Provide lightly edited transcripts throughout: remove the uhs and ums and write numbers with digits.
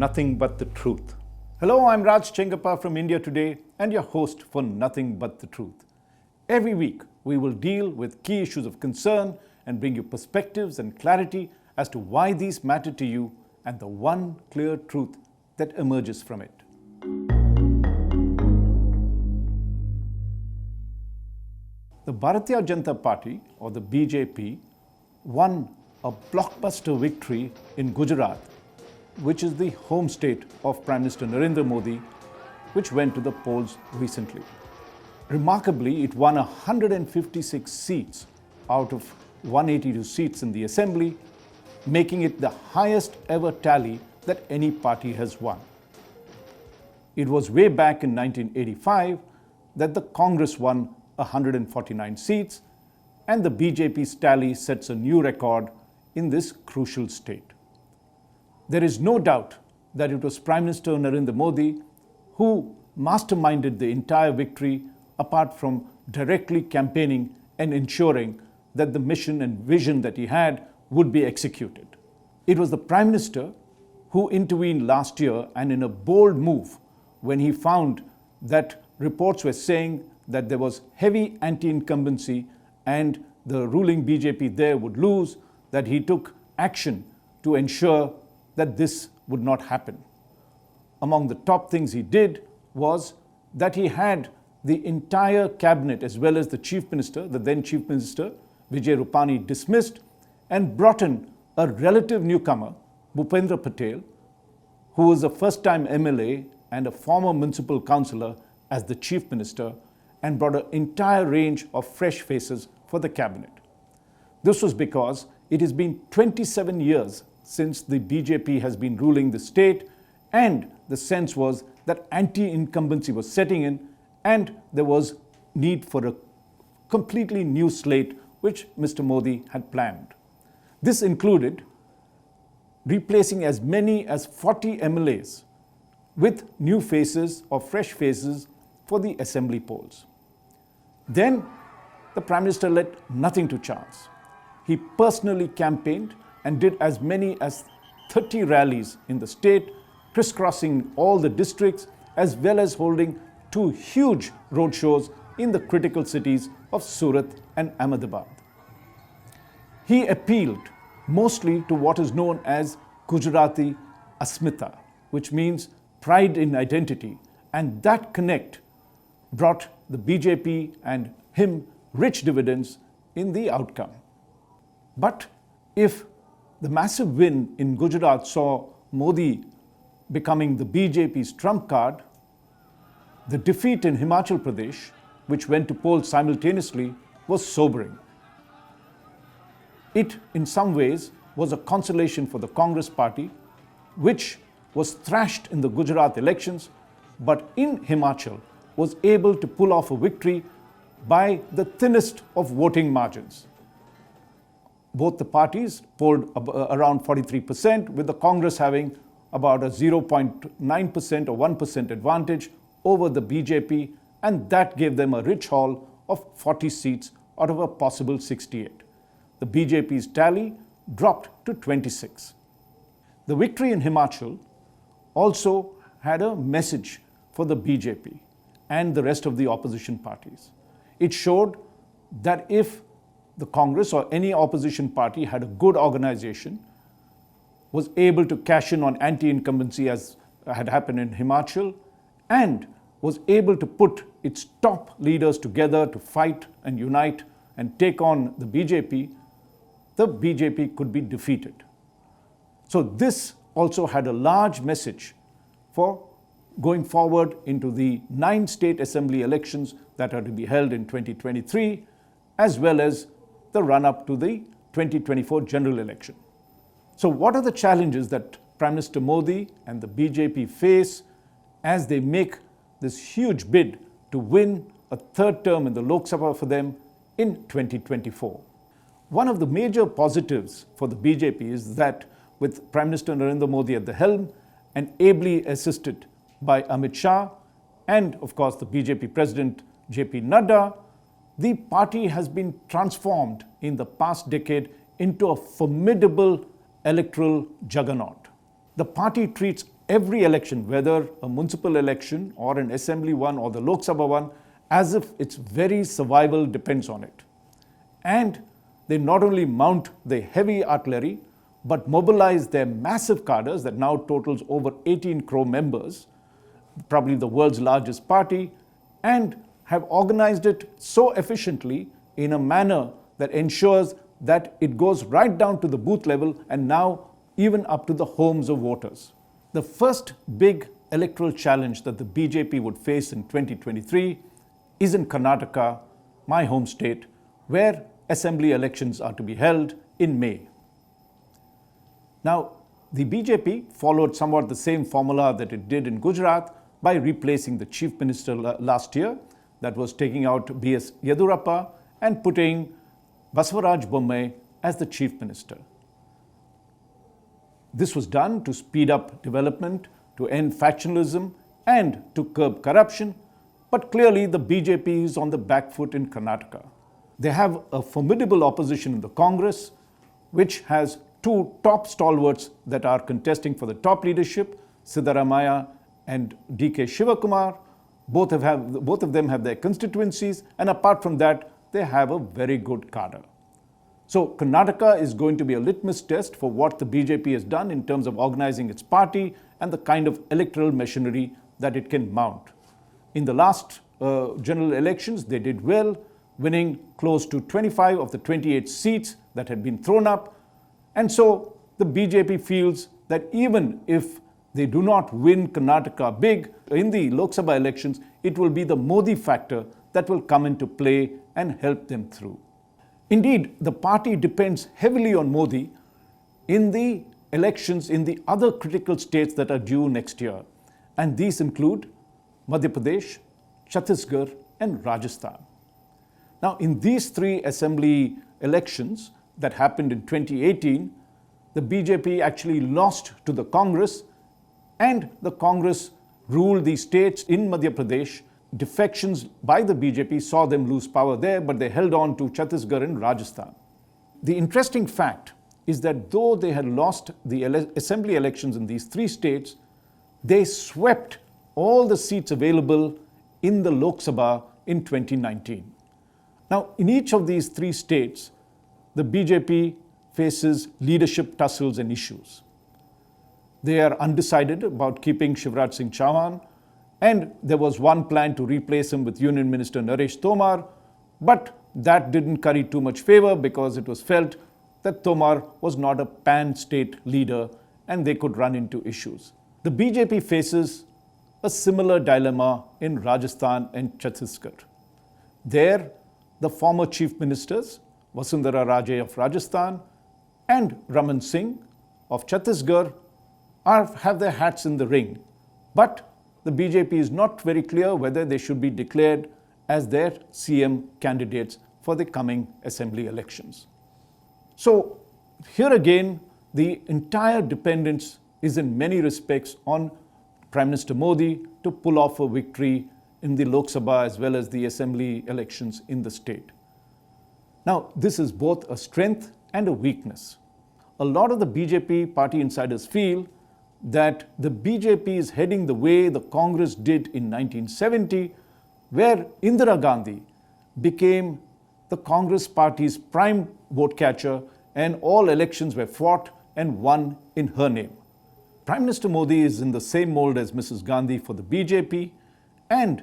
Nothing But the Truth. Hello, I'm Raj Chengappa from India Today and your host for Nothing But the Truth. Every week, we will deal with key issues of concern and bring you perspectives and clarity as to why these matter to you and the one clear truth that emerges from it. The Bharatiya Janata Party, or the BJP, won a blockbuster victory in Gujarat, which is the home state of Prime Minister Narendra Modi, which went to the polls recently. Remarkably, it won 156 seats out of 182 seats in the assembly, making it the highest ever tally that any party has won. It was way back in 1985 that the Congress won 149 seats, and the BJP's tally sets a new record in this crucial state. There is no doubt that it was Prime Minister Narendra Modi who masterminded the entire victory, apart from directly campaigning and ensuring that the mission and vision that he had would be executed. It was the Prime Minister who intervened last year, and in a bold move, when he found that reports were saying that there was heavy anti-incumbency and the ruling BJP there would lose, that he took action to ensure that this would not happen. Among the top things he did was that he had the entire cabinet as well as the Chief Minister, the then Chief Minister, Vijay Rupani, dismissed and brought in a relative newcomer, Bhupendra Patel, who was a first-time MLA and a former municipal councillor as the Chief Minister, and brought an entire range of fresh faces for the cabinet. This was because it has been 27 years since the BJP has been ruling the state, and the sense was that anti-incumbency was setting in and there was need for a completely new slate which Mr. Modi had planned. This included replacing as many as 40 MLAs with new faces or fresh faces for the assembly polls. Then the Prime Minister left nothing to chance. He personally campaigned and did as many as 30 rallies in the state, crisscrossing all the districts, as well as holding two huge roadshows in the critical cities of Surat and Ahmedabad. He appealed mostly to what is known as Gujarati Asmita, which means pride in identity, and that connect brought the BJP and him rich dividends in the outcome. But if the massive win in Gujarat saw Modi becoming the BJP's trump card, the defeat in Himachal Pradesh, which went to polls simultaneously, was sobering. It, in some ways, was a consolation for the Congress party, which was thrashed in the Gujarat elections, but in Himachal was able to pull off a victory by the thinnest of voting margins. Both the parties polled around 43%, with the Congress having about a 0.9% or 1% advantage over the BJP, and that gave them a rich haul of 40 seats out of a possible 68. The BJP's tally dropped to 26. The victory in Himachal also had a message for the BJP and the rest of the opposition parties. It showed that if the Congress or any opposition party had a good organization, was able to cash in on anti-incumbency as had happened in Himachal, and was able to put its top leaders together to fight and unite and take on the BJP could be defeated. So this also had a large message for going forward into the 9 state assembly elections that are to be held in 2023, as well as the run-up to the 2024 general election. So what are the challenges that Prime Minister Modi and the BJP face as they make this huge bid to win a third term in the Lok Sabha for them in 2024? One of the major positives for the BJP is that with Prime Minister Narendra Modi at the helm and ably assisted by Amit Shah and, of course, the BJP President JP Nadda, the party has been transformed in the past decade into a formidable electoral juggernaut. The party treats every election, whether a municipal election or an assembly one or the Lok Sabha one, as if its very survival depends on it. And they not only mount the heavy artillery, but mobilize their massive cadres that now totals over 18 crore members, probably the world's largest party, and have organized it so efficiently in a manner that ensures that it goes right down to the booth level and now even up to the homes of voters. The first big electoral challenge that the BJP would face in 2023 is in Karnataka, my home state, where assembly elections are to be held in May. Now, the BJP followed somewhat the same formula that it did in Gujarat by replacing the chief minister last year, that was taking out B.S. Yedurappa and putting Basavaraj Bommai as the chief minister. This was done to speed up development, to end factionalism, and to curb corruption. But clearly, the BJP is on the back foot in Karnataka. They have a formidable opposition in the Congress, which has two top stalwarts that are contesting for the top leadership, Siddaramaiah and D.K. Shivakumar. Both of them have their constituencies, and apart from that, they have a very good cadre. So Karnataka is going to be a litmus test for what the BJP has done in terms of organizing its party and the kind of electoral machinery that it can mount. In the last general elections, they did well, winning close to 25 of the 28 seats that had been thrown up. And so the BJP feels that even if they do not win Karnataka big in the Lok Sabha elections, it will be the Modi factor that will come into play and help them through. Indeed, the party depends heavily on Modi in the elections in the other critical states that are due next year. And these include Madhya Pradesh, Chhattisgarh, and Rajasthan. Now, in these three assembly elections that happened in 2018, the BJP actually lost to the Congress, and the Congress ruled these states in Madhya Pradesh. Defections by the BJP saw them lose power there, but they held on to Chhattisgarh and Rajasthan. The interesting fact is that though they had lost the assembly elections in these three states, they swept all the seats available in the Lok Sabha in 2019. Now, in each of these three states, the BJP faces leadership tussles and issues. They are undecided about keeping Shivraj Singh Chauhan, and there was one plan to replace him with Union Minister Naresh Tomar, but that didn't curry too much favor because it was felt that Tomar was not a pan-state leader and they could run into issues. The BJP faces a similar dilemma in Rajasthan and Chhattisgarh. There, the former chief ministers, Vasundhara Raje of Rajasthan and Raman Singh of Chhattisgarh, have their hats in the ring. But the BJP is not very clear whether they should be declared as their CM candidates for the coming assembly elections. So here again, the entire dependence is in many respects on Prime Minister Modi to pull off a victory in the Lok Sabha as well as the assembly elections in the state. Now, this is both a strength and a weakness. A lot of the BJP party insiders feel that the BJP is heading the way the Congress did in 1970, where Indira Gandhi became the Congress party's prime vote catcher and all elections were fought and won in her name. Prime Minister Modi is in the same mold as Mrs. Gandhi for the BJP, and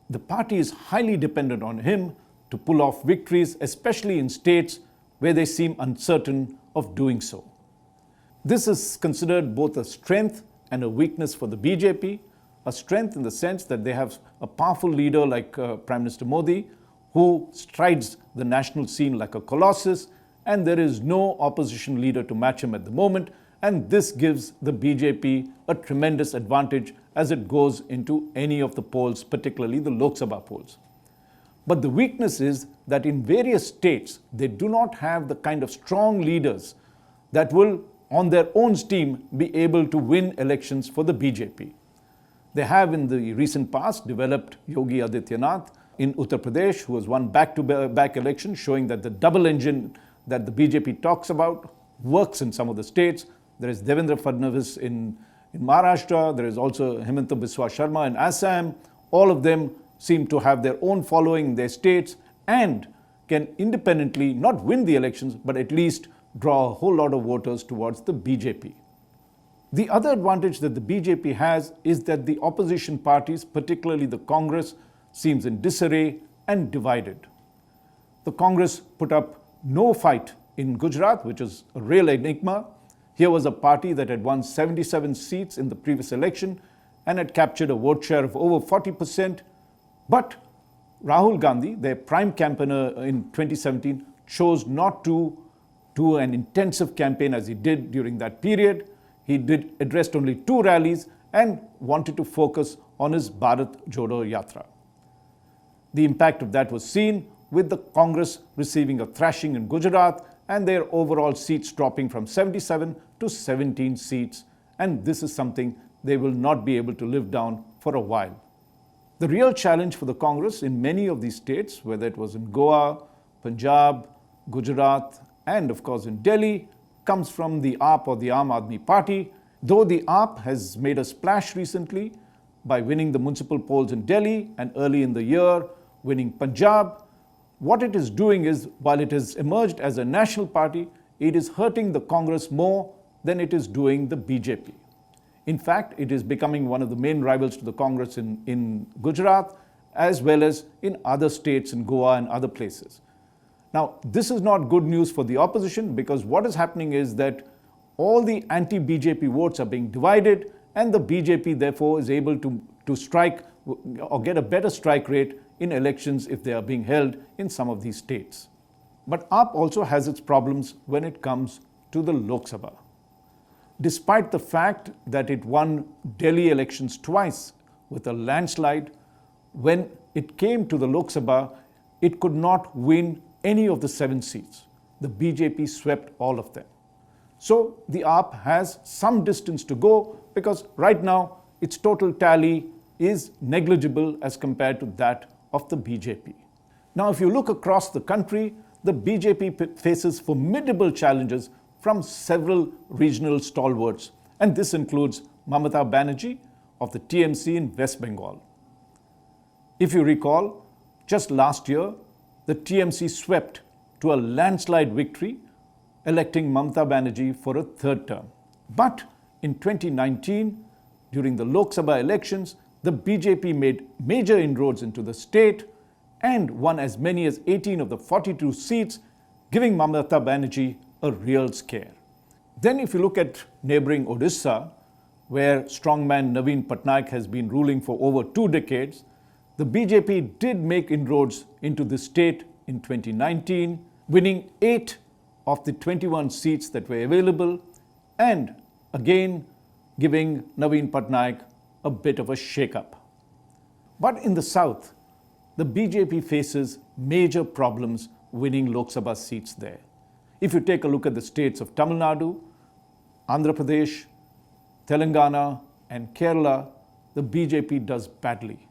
the party is highly dependent on him to pull off victories, especially in states where they seem uncertain of doing so. This is considered both a strength and a weakness for the BJP. A strength in the sense that they have a powerful leader like Prime Minister Modi, who strides the national scene like a colossus, and there is no opposition leader to match him at the moment, and this gives the BJP a tremendous advantage as it goes into any of the polls, particularly the Lok Sabha polls. But the weakness is that in various states, they do not have the kind of strong leaders that will, on their own steam, be able to win elections for the BJP. They have in the recent past developed Yogi Adityanath in Uttar Pradesh, who has won back-to-back elections, showing that the double engine that the BJP talks about works in some of the states. There is Devendra Fadnavis in in Maharashtra. There is also Himanta Biswa Sharma in Assam. All of them seem to have their own following in their states and can independently not win the elections, but at least draw a whole lot of voters towards the BJP. The other advantage that the BJP has is that the opposition parties, particularly the Congress, seems in disarray and divided. The Congress put up no fight in Gujarat, which is a real enigma. Here was a party that had won 77 seats in the previous election and had captured a vote share of over 40%. But Rahul Gandhi, their prime campaigner in 2017, chose not to do an intensive campaign as he did during that period. He addressed only 2 rallies and wanted to focus on his Bharat Jodo Yatra. The impact of that was seen with the Congress receiving a thrashing in Gujarat and their overall seats dropping from 77 to 17 seats. And this is something they will not be able to live down for a while. The real challenge for the Congress in many of these states, whether it was in Goa, Punjab, Gujarat, and of course in Delhi, comes from the AAP or the Aam Aadmi Party. Though the AAP has made a splash recently by winning the municipal polls in Delhi and early in the year winning Punjab, what it is doing is, while it has emerged as a national party, it is hurting the Congress more than it is doing the BJP. In fact, it is becoming one of the main rivals to the Congress in Gujarat, as well as in other states in Goa and other places. Now, this is not good news for the opposition, because what is happening is that all the anti-BJP votes are being divided, and the BJP therefore is able to strike or get a better strike rate in elections if they are being held in some of these states. But AAP also has its problems when it comes to the Lok Sabha. Despite the fact that it won Delhi elections twice with a landslide, when it came to the Lok Sabha, it could not win any of the 7 seats. The BJP swept all of them. So the AAP has some distance to go, because right now its total tally is negligible as compared to that of the BJP. Now, if you look across the country, the BJP faces formidable challenges from several regional stalwarts, and this includes Mamata Banerjee of the TMC in West Bengal. If you recall, just last year, the TMC swept to a landslide victory, electing Mamata Banerjee for a 3rd term. But in 2019, during the Lok Sabha elections, the BJP made major inroads into the state and won as many as 18 of the 42 seats, giving Mamata Banerjee a real scare. Then if you look at neighboring Odisha, where strongman Naveen Patnaik has been ruling for over 2 decades, the BJP did make inroads into the state in 2019, winning 8 of the 21 seats that were available, and again giving Naveen Patnaik a bit of a shake-up. But in the south, the BJP faces major problems winning Lok Sabha seats there. If you take a look at the states of Tamil Nadu, Andhra Pradesh, Telangana, and Kerala, the BJP does badly.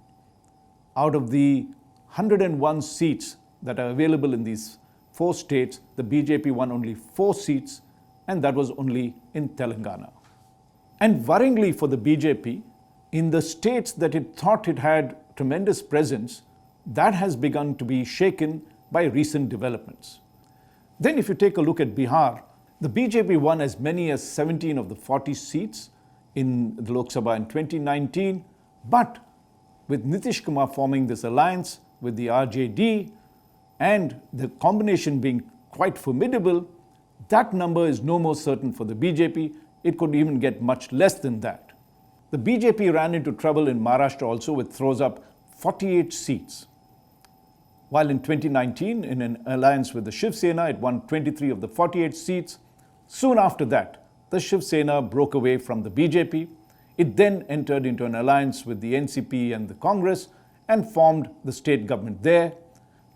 Out of the 101 seats that are available in these 4 states, the BJP won only 4 seats, and that was only in Telangana. And worryingly for the BJP, in the states that it thought it had tremendous presence, that has begun to be shaken by recent developments. Then if you take a look at Bihar, the BJP won as many as 17 of the 40 seats in the Lok Sabha in 2019, but with Nitish Kumar forming this alliance with the RJD and the combination being quite formidable, that number is no more certain for the BJP. It could even get much less than that. The BJP ran into trouble in Maharashtra also, which throws up 48 seats. While in 2019, in an alliance with the Shiv Sena, it won 23 of the 48 seats. Soon after that, the Shiv Sena broke away from the BJP. It then entered into an alliance with the NCP and the Congress and formed the state government there.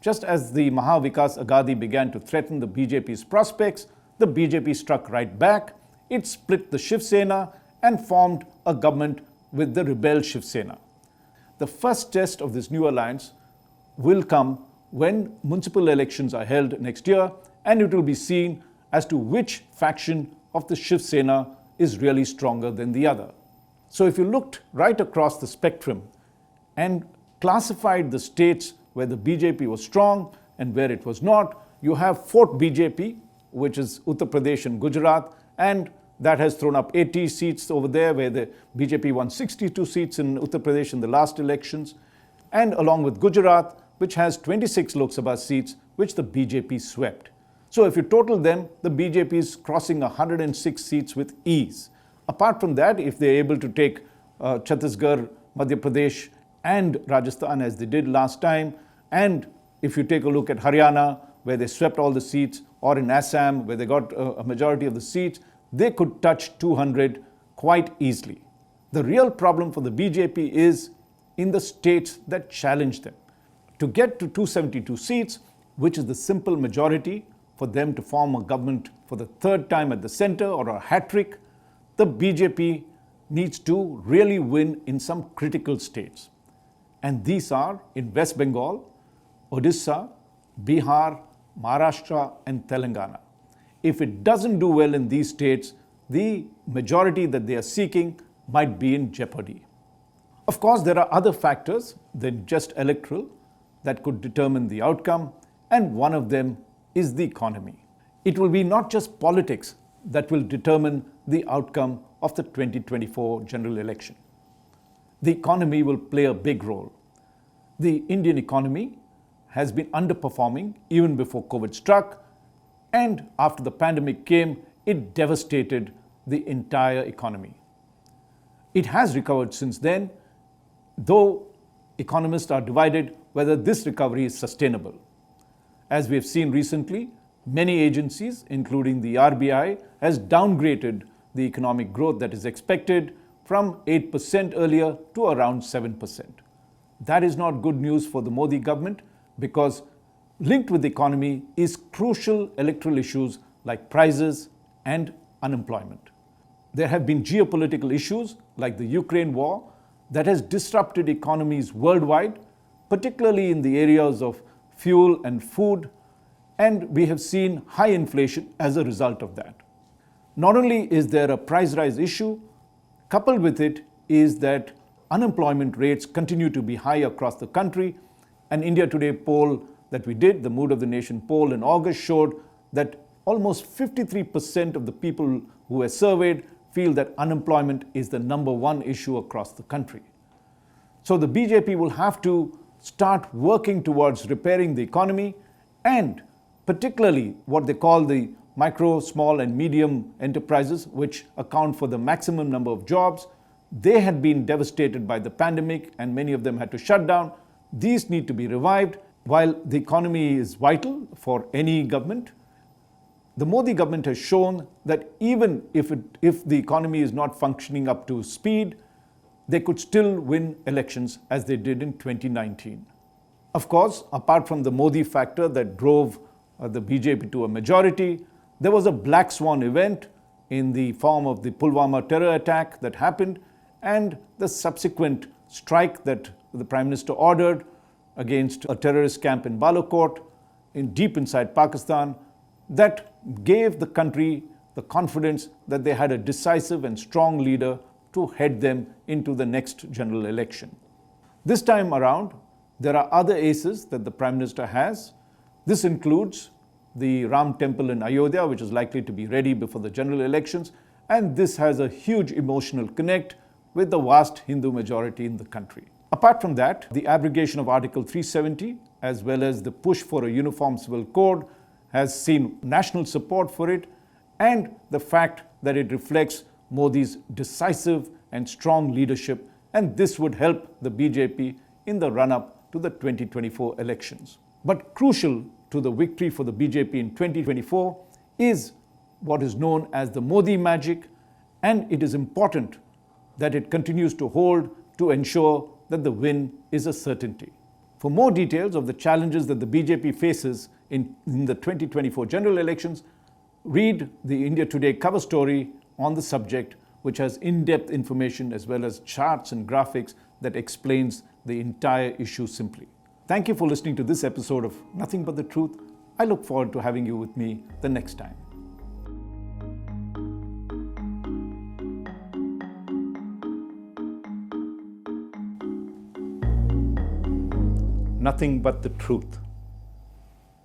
Just as the Maha Vikas Aghadi began to threaten the BJP's prospects, the BJP struck right back. It split the Shiv Sena and formed a government with the rebel Shiv Sena. The first test of this new alliance will come when municipal elections are held next year, and it will be seen as to which faction of the Shiv Sena is really stronger than the other. So if you looked right across the spectrum and classified the states where the BJP was strong and where it was not, you have Fort BJP, which is Uttar Pradesh and Gujarat, and that has thrown up 80 seats over there, where the BJP won 62 seats in Uttar Pradesh in the last elections, and along with Gujarat, which has 26 Lok Sabha seats, which the BJP swept. So if you total them, the BJP is crossing 106 seats with ease. Apart from that, if they're able to take Chhattisgarh, Madhya Pradesh, and Rajasthan as they did last time, and if you take a look at Haryana, where they swept all the seats, or in Assam, where they got a majority of the seats, they could touch 200 quite easily. The real problem for the BJP is in the states that challenge them. To get to 272 seats, which is the simple majority for them to form a government for the third time at the center or a hat trick, the BJP needs to really win in some critical states. And these are in West Bengal, Odisha, Bihar, Maharashtra, and Telangana. If it doesn't do well in these states, the majority that they are seeking might be in jeopardy. Of course, there are other factors than just electoral that could determine the outcome, and one of them is the economy. It will be not just politics that will determine the outcome of the 2024 general election. The economy will play a big role. The Indian economy has been underperforming even before COVID struck, and after the pandemic came, it devastated the entire economy. It has recovered since then, though economists are divided whether this recovery is sustainable. As we have seen recently, many agencies, including the RBI, has downgraded the economic growth that is expected from 8% earlier to around 7%. That is not good news for the Modi government, because linked with the economy is crucial electoral issues like prices and unemployment. There have been geopolitical issues like the Ukraine war that has disrupted economies worldwide, particularly in the areas of fuel and food, and we have seen high inflation as a result of that. Not only is there a price rise issue, coupled with it is that unemployment rates continue to be high across the country. An India Today poll that we did, the Mood of the Nation poll in August, showed that almost 53% of the people who were surveyed feel that unemployment is the number one issue across the country. So the BJP will have to start working towards repairing the economy, and particularly what they call the micro, small and medium enterprises, which account for the maximum number of jobs. They had been devastated by the pandemic and many of them had to shut down. These need to be revived. While the economy is vital for any government, the Modi government has shown that even if the economy is not functioning up to speed, they could still win elections as they did in 2019. Of course, apart from the Modi factor that drove the BJP to a majority, there was a black swan event in the form of the Pulwama terror attack that happened and the subsequent strike that the Prime Minister ordered against a terrorist camp in Balakot, deep inside Pakistan, that gave the country the confidence that they had a decisive and strong leader to head them into the next general election. This time around, there are other aces that the Prime Minister has. This includes the Ram Temple in Ayodhya, which is likely to be ready before the general elections, and this has a huge emotional connect with the vast Hindu majority in the country. Apart from that, the abrogation of Article 370, as well as the push for a uniform civil code, has seen national support for it, and the fact that it reflects Modi's decisive and strong leadership, and this would help the BJP in the run-up to the 2024 elections. But crucial to the victory for the BJP in 2024 is what is known as the Modi magic, and it is important that it continues to hold to ensure that the win is a certainty. For more details of the challenges that the BJP faces in the 2024 general elections, read the India Today cover story on the subject, which has in-depth information as well as charts and graphics that explains the entire issue simply. Thank you for listening to this episode of Nothing But the Truth. I look forward to having you with me the next time. nothing but the truth.